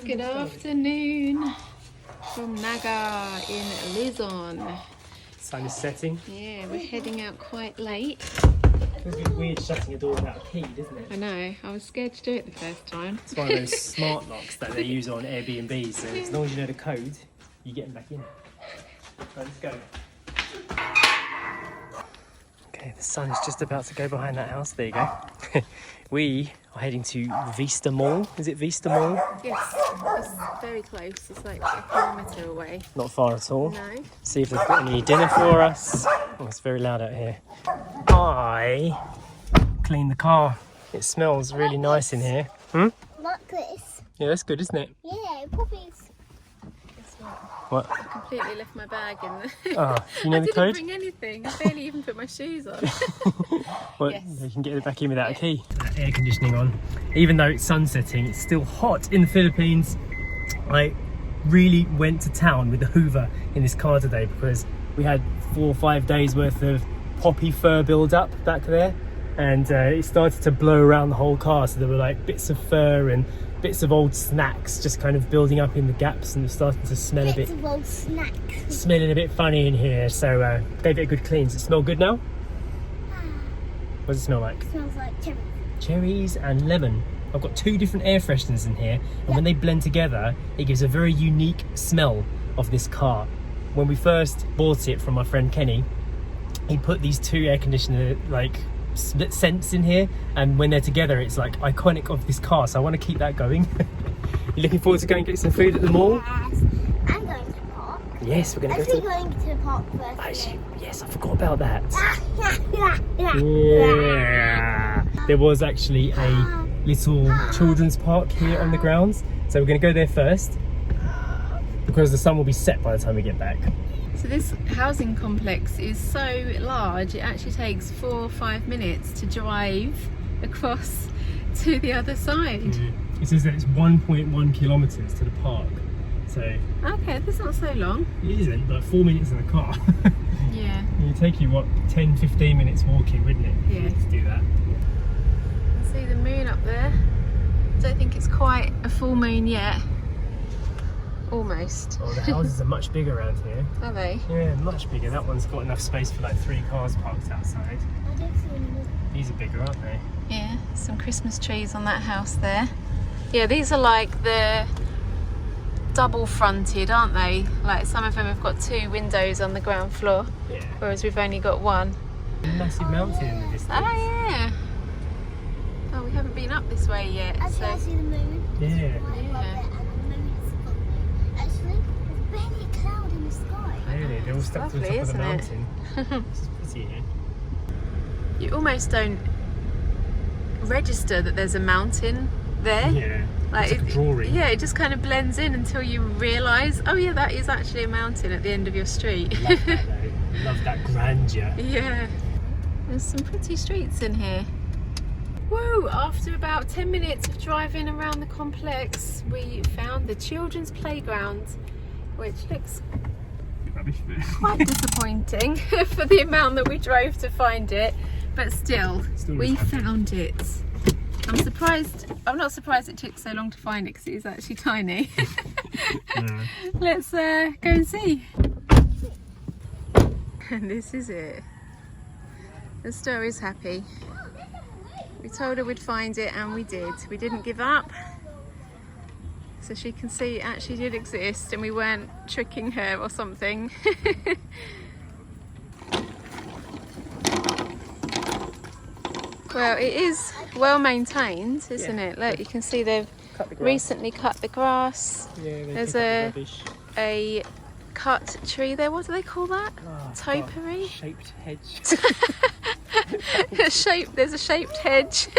Good afternoon from Naga in Luzon. Sun is setting. Yeah, we're heading out quite late. It's a bit weird shutting a door without a key, isn't it? I know, I was scared to do it the first time. It's one of those smart locks that they use on Airbnb, so as long as you know the code, you get them back in. Right, let's go. Okay, the sun is just about to go behind that house. There you go. We are heading to Vista Mall. Is it Vista Mall? Yes, it's very close. It's like a kilometre away. Not far at all. No. See if they've got any dinner for us. Oh, it's very loud out here. I cleaned the car. It smells really nice in here. Hmm? Like this. Yeah, that's good, isn't it? Yeah, puppies. What? I completely left my bag in the... Oh, you know I the didn't code? bring anything. I barely even put my shoes on. Well, Yes. you can get it back in without a key. Air conditioning on. Even though it's sun setting, it's still hot in the Philippines. I really went to town with the Hoover in this car today because we had 4 or 5 days worth of poppy fur build up back there, and it started to blow around the whole car, so there were like bits of fur and bits of old snacks just kind of building up in the gaps, and it was starting to smell Bits of old snacks. smelling a bit funny in here, so gave it a good clean. Does it smell good now? What does it smell like? It smells like cherry. Cherries and lemon. I've got 2 different air fresheners in here, and when they blend together, it gives a very unique smell of this car. When we first bought it from my friend Kenny, he put these 2 air conditioner like split scents in here, and when they're together, it's like iconic of this car. So I want to keep that going. You looking forward to going and get some food at the mall? Yes. I'm going to the park. Yes, we're going to go Actually to. going to the park first. Actually, yes, I forgot about that. Yeah. Yeah. There was actually a little children's park here on the grounds, so we're going to go there first because the sun will be set by the time we get back. So this housing complex is so large, it actually takes 4 or 5 minutes to drive across to the other side. It says that it's 1.1 kilometres to the park, so Okay, that's not so long. it isn't, but 4 minutes in the car. Yeah. It would take you, what, 10-15 minutes walking, wouldn't it? Yeah. To do that. See the moon up there? Don't think it's quite a full moon yet. Almost. Oh, the houses are much bigger around here. Are they? Yeah, much bigger. That one's got enough space for like 3 cars parked outside. I don't see any more. These are bigger, aren't they? Yeah, some Christmas trees on that house there. Yeah, these are like the double fronted, aren't they? Like some of them have got 2 windows on the ground floor, Yeah. whereas we've only got 1. A massive mountain in the distance. Oh yeah. Oh, we haven't been up this way yet. Actually, I So see the moon. Yeah. Right above Yeah. it, and the moon is above me. Actually, there's barely a cloud in the sky. Really, they're all stuck to the Lovely, top of the isn't it? mountain. This is pretty here. you almost don't register that there's a mountain there. Yeah. Like It's like a drawing. Yeah, it just kind of blends in until you realise, oh yeah, that is actually a mountain at the end of your street. Love that though. Love that grandeur. Yeah. There's some pretty streets in here. Whoa, after about 10 minutes of driving around the complex, we found the children's playground, which looks Rubbish, but quite disappointing for the amount that we drove to find it, but still we is happy. found it. I'm not surprised it took so long to find it because it is actually tiny. Yeah. Let's go and see. And this is it. The Story's happy. We told her we'd find it and we did. We didn't give up. So she can see it actually did exist and we weren't tricking her or something. Well, it is well maintained, isn't it? Look, you can see they've Cut the grass. recently cut the grass. Yeah, they There's pick up the a rubbish. a cut tree there. What do they call that? Oh, Topiary? Shaped hedge. There's a shaped hedge.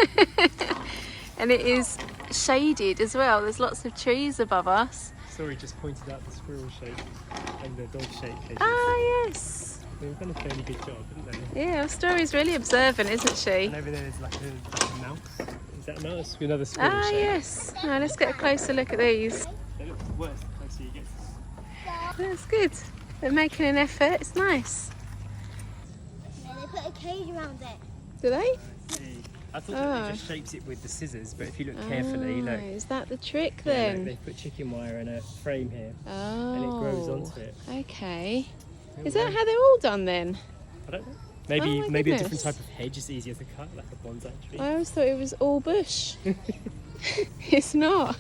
And it is shaded as well. There's lots of trees above us. Sorry, just pointed out the squirrel shape and the dog shape hedges. Ah, yes. They've done a fairly good job, haven't they? Yeah, Story's really observant, isn't she? And over there there's like a mouse. Is that a mouse? Another squirrel Ah, shape. yes. Now let's get a closer look at these. They look worse the closer you get. That's good. They're making an effort. It's nice. Yeah, they put a cage around it. Do they? I thought that it just shapes it with the scissors, but if you look carefully, look. Is that the trick Yeah, then? look, they've put chicken wire in a frame here, Oh. and it grows onto it. Okay. Is that how they're all done then? I don't know. Oh Maybe my a different goodness. type of hedge is easier to cut, like a bonsai tree. I always thought it was all bush. It's not.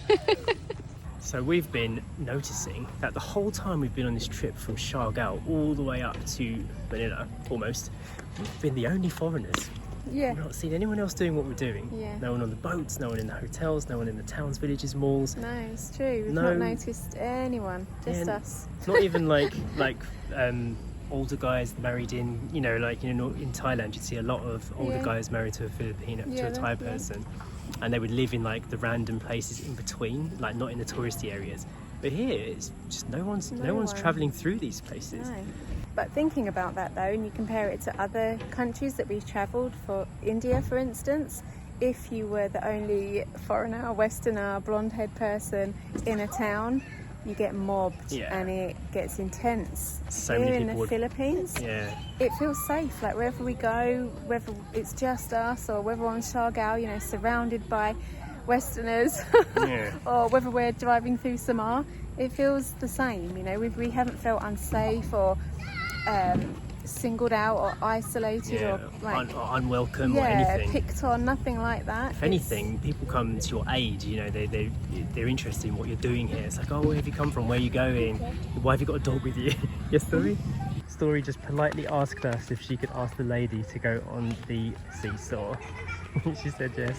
So we've been noticing that the whole time we've been on this trip from Siargao all the way up to Manila, almost, we've been the only foreigners. Yeah. We've not seen anyone else doing what we're doing. Yeah. No one on the boats, no one in the hotels, no one in the towns, villages, malls. No, it's true. We've No. not noticed anyone. Just Yeah, us. Not even like older guys married in, you know, like in Thailand, you'd see a lot of older Yeah. guys married to a Filipino, to a Thai yeah. person, and they would live in like the random places in between, like not in the touristy areas. But here, it's just no one's one. traveling through these places. No. But thinking about that though, and you compare it to other countries that we've travelled, for India for instance, if you were the only foreigner, westerner, blonde-haired person in a town, you get mobbed and it gets intense. So Here many in people the would- Philippines, Yeah. it feels safe. Like wherever we go, whether it's just us or whether we're on Siargao, you know, surrounded by Westerners, Yeah. or whether we're driving through Samar, it feels the same. You know, we haven't felt unsafe or singled out or isolated or like or unwelcome or anything. picked on, nothing like that. If anything, people come to your aid. You know, they're interested in what you're doing here. It's like, oh, where have you come from? Where are you going? Why have you got a dog with you? Yes, Story? Story just politely asked us if she could ask the lady to go on the seesaw. She said yes.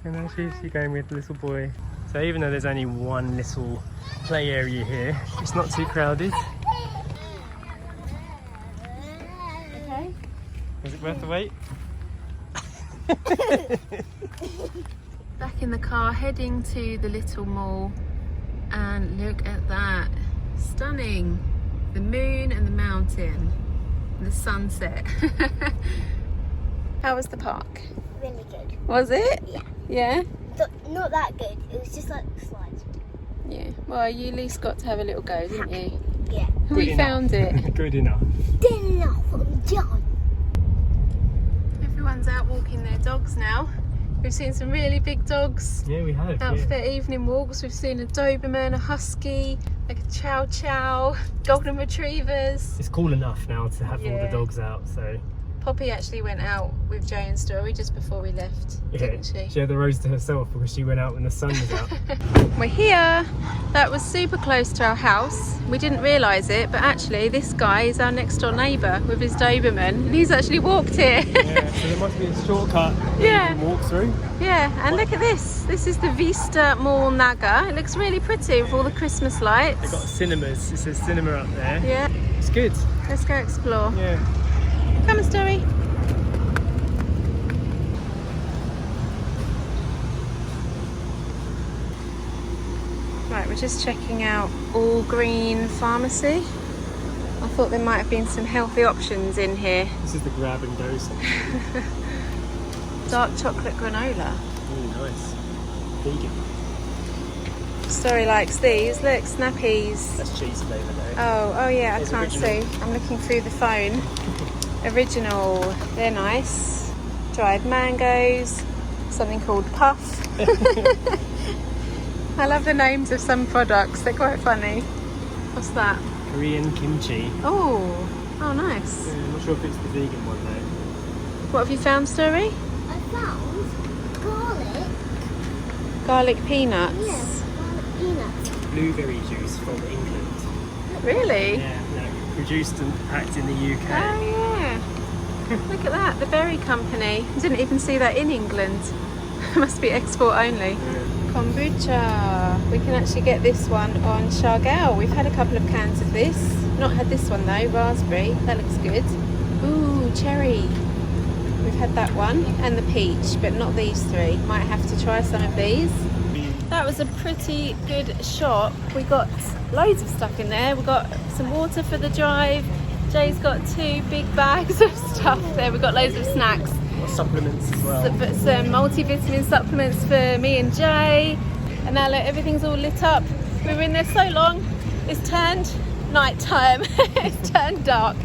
And now she's going with the little boy. So even though there's only one little play area here, it's not too crowded. Okay. Was it worth the wait? Back in the car, heading to the little mall, and look at that. Stunning. The moon and the mountain and the sunset. How was the park? Really good. Was it? Yeah. Yeah? Not that good. It was just like slides. Yeah. Well, you at least got to have a little go, didn't you? Yeah. We enough. found it. Good enough. Dinner from John. Everyone's out walking their dogs now. We've seen some really big dogs Yeah, we have. out for their evening walks. We've seen a Doberman, a Husky, like a Chow Chow, Golden Retrievers. It's cool enough now to have all the Yeah. dogs out, so Poppy actually went out with Jay and Story just before we left, didn't she? She had the rose to herself because she went out when the sun was out. We're here. That was super close to our house. We didn't realise it, but actually this guy is our next door neighbour with his Doberman, and he's actually walked here. Yeah, so there must be a shortcut that Yeah. you can walk through. Yeah, and look at this. This is the Vista Mall Naga. It looks really pretty with all the Christmas lights. They've got cinemas. It says cinema up there. Yeah, It's good. let's go explore. Yeah. Come on, Story. Right, we're just checking out All Green Pharmacy. I thought there might have been some healthy options in here. This is the grab and go section. Dark chocolate granola. Oh, nice. Vegan. Story likes these. Look, Snappies. That's cheese flavour though. Oh yeah, There's I can't original. see. I'm looking through the phone. Original. They're nice. Dried mangoes. Something called Puff. I love the names of some products. They're quite funny. What's that? Korean kimchi. Oh nice. Yeah, I'm not sure if it's the vegan one though. What have you found, Story? I found garlic. Garlic peanuts. Yes, garlic peanuts. Blueberry juice from England. Really? Yeah, no, produced and packed in the UK. Oh yeah. Look at that, the berry company. I didn't even see that in England. Must be export only. Yeah. Kombucha. We can actually get this one on Siargao. We've had a couple of cans of this. Not had this one though, raspberry. That looks good. Ooh, cherry. We've had that one and the peach, but not these three. Might have to try some of these. That was a pretty good shop. We got loads of stuff in there. We got some water for the drive. Jay's got 2 big bags of stuff there. We've got loads of snacks. Got supplements as well. Some multivitamin supplements for me and Jay. And now look, everything's all lit up. We were in there so long, it's turned night time. It's turned dark.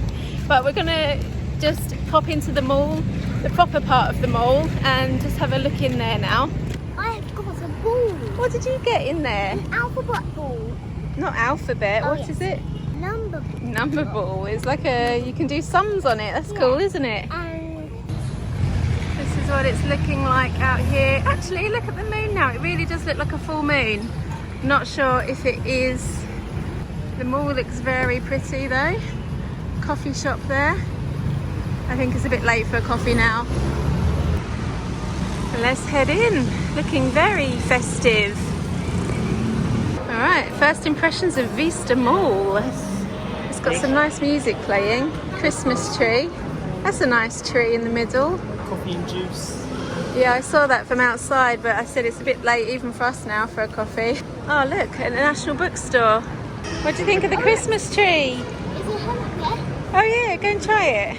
But we're gonna just pop into the mall the proper part of the mall and just have a look in there now. I have got a ball. What did you get in there? An alphabet ball. Not alphabet, Oh, what yes. is it? Number ball. Number ball. It's like you can do sums on it. That's cool, isn't it? And This is what it's looking like out here. Actually, look at the moon now. It really does look like a full moon. Not sure if it is. The mall looks very pretty though. Coffee shop there. I think it's a bit late for a coffee now. Let's head in. Looking very festive. Alright, first impressions of Vista Mall. It's got some nice music playing. Christmas tree. That's a nice tree in the middle. Coffee and juice. Yeah, I saw that from outside, but I said it's a bit late even for us now for a coffee. Oh look, at the National Bookstore. What do you think of the Christmas tree? is it holiday? Oh yeah, go and try it.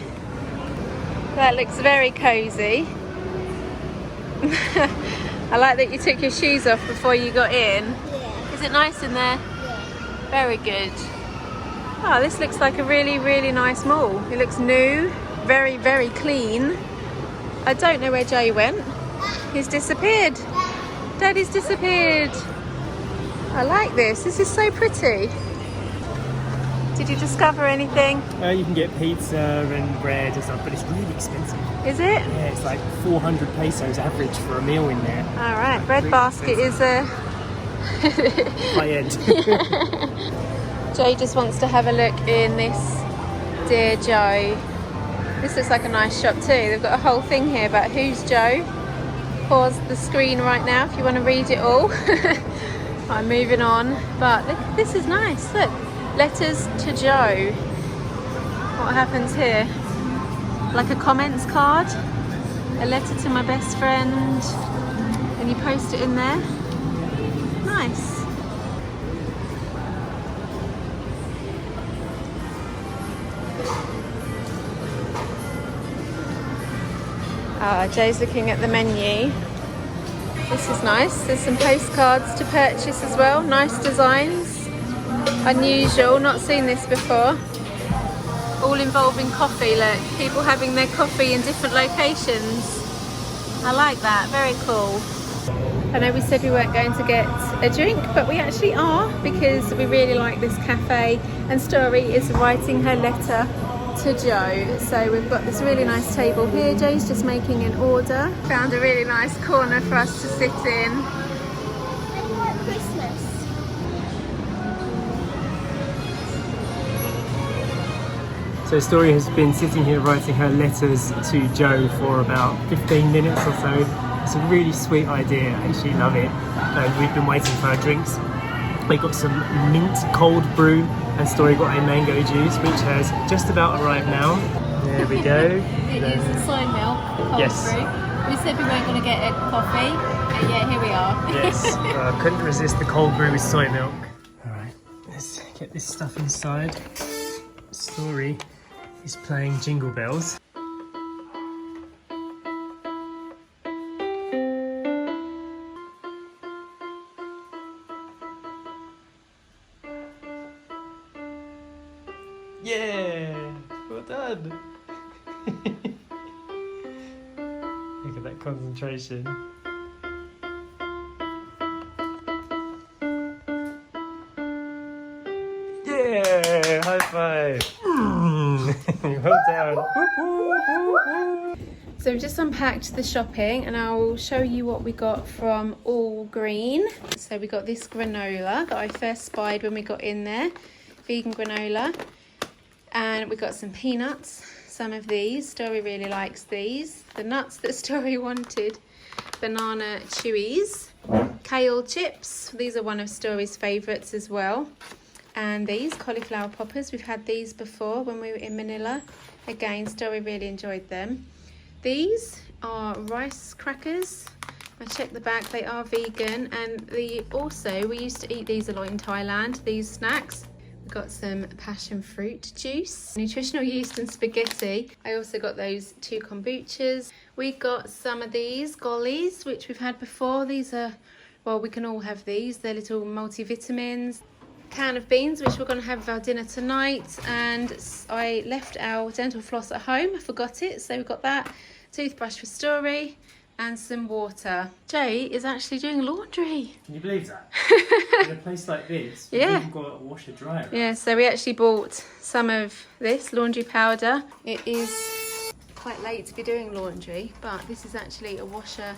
That looks very cosy. I like that you took your shoes off before you got in. Yeah. Is it nice in there? Yeah. Very good. Oh, this looks like a really, really nice mall. It looks new, very, very clean. I don't know where Jay went. He's disappeared. Daddy's disappeared. I like this. This is so pretty. Did you discover anything? You can get pizza and bread and stuff, but it's really expensive. Is it? Yeah, it's like 400 pesos average for a meal in there. All right. Bread basket is a... High end. Joe just wants to have a look in this Dear Joe. This looks like a nice shop too. They've got a whole thing here about who's Joe. Pause the screen right now if you want to read it all. I'm moving on, but this is nice. Look, letters to Joe. What happens here? Like a comments card, a letter to my best friend, and you post it in there. Nice. Jay's looking at the menu. This is nice. There's some postcards to purchase as well. Nice designs. Unusual, not seen this before. All involving coffee, look. People having their coffee in different locations. I like that, very cool. I know we said we weren't going to get a drink, but we actually are because we really like this cafe and Story is writing her letter to Joe. So we've got this really nice table here. Joe's just making an order. Found a really nice corner for us to sit in. I want Christmas. So Story has been sitting here writing her letters to Joe for about 15 minutes or so. It's a really sweet idea. I actually love it. And we've been waiting for our drinks. We got some mint cold brew and Story got a mango juice, which has just about arrived now. There we go. It is a soy milk cold Yes. brew. We said we weren't going to get a coffee, and yeah, here we are. Yes, I couldn't resist the cold brew with soy milk. Alright, let's get this stuff inside. Story is playing Jingle Bells. Yeah, well done. Look at that concentration. Yeah, high five. Well done. So we've just unpacked the shopping and I'll show you what we got from All Green. So we got this granola that I first spied when we got in there. Vegan granola. And we got some peanuts. Some of these. Story really likes these. The nuts that Story wanted. Banana chewies. Kale chips. These are one of Story's favourites as well. And these cauliflower poppers. We've had these before when we were in Manila. Again, Story really enjoyed them. These are rice crackers. I checked the back, they are vegan, and also we used to eat these a lot in Thailand, these snacks. We've got some passion fruit juice, nutritional yeast and spaghetti. I also got those 2 kombuchas. We got some of these gollies, which we've had before. These are, well, we can all have these. They're little multivitamins. Can of beans, which we're going to have for our dinner tonight, and I left our dental floss at home. I forgot it, so we've got that. toothbrush for Story, and some water. Jay is actually doing laundry. Can you believe that? In a place like this, Yeah. we've got a washer dryer. Yeah, so we actually bought some of this laundry powder. It is quite late to be doing laundry, but this is actually a washer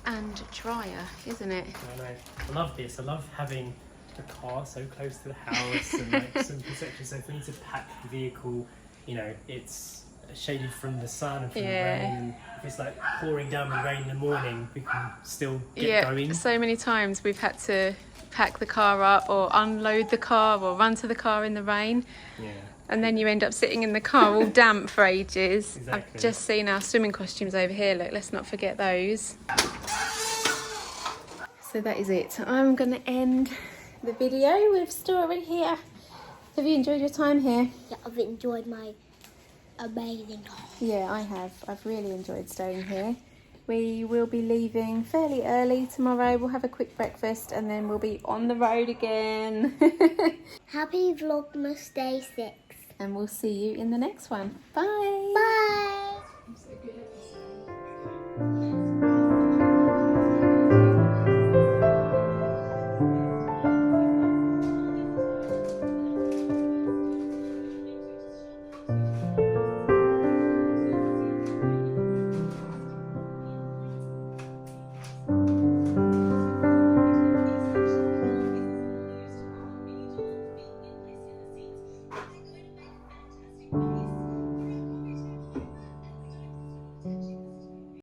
and dryer, isn't it? I know. I love this. I love having the car so close to the house and like some protection. So if we need to pack the vehicle, you know, it's shaded from the sun and from the rain. And if it's like pouring down with rain in the morning, we can still get going. So many times we've had to pack the car up or unload the car or run to the car in the rain. Yeah. And then you end up sitting in the car all damp for ages. Exactly. I've just seen our swimming costumes over here. Look, let's not forget those. So that is it. I'm going to end the video with Story here. Have you enjoyed your time here? Yeah, I've enjoyed my amazing time. Yeah, I have. I've really enjoyed staying here. We will be leaving fairly early tomorrow. We'll have a quick breakfast and then we'll be on the road again. Happy Vlogmas Day 6. And we'll see you in the next one. Bye. Bye.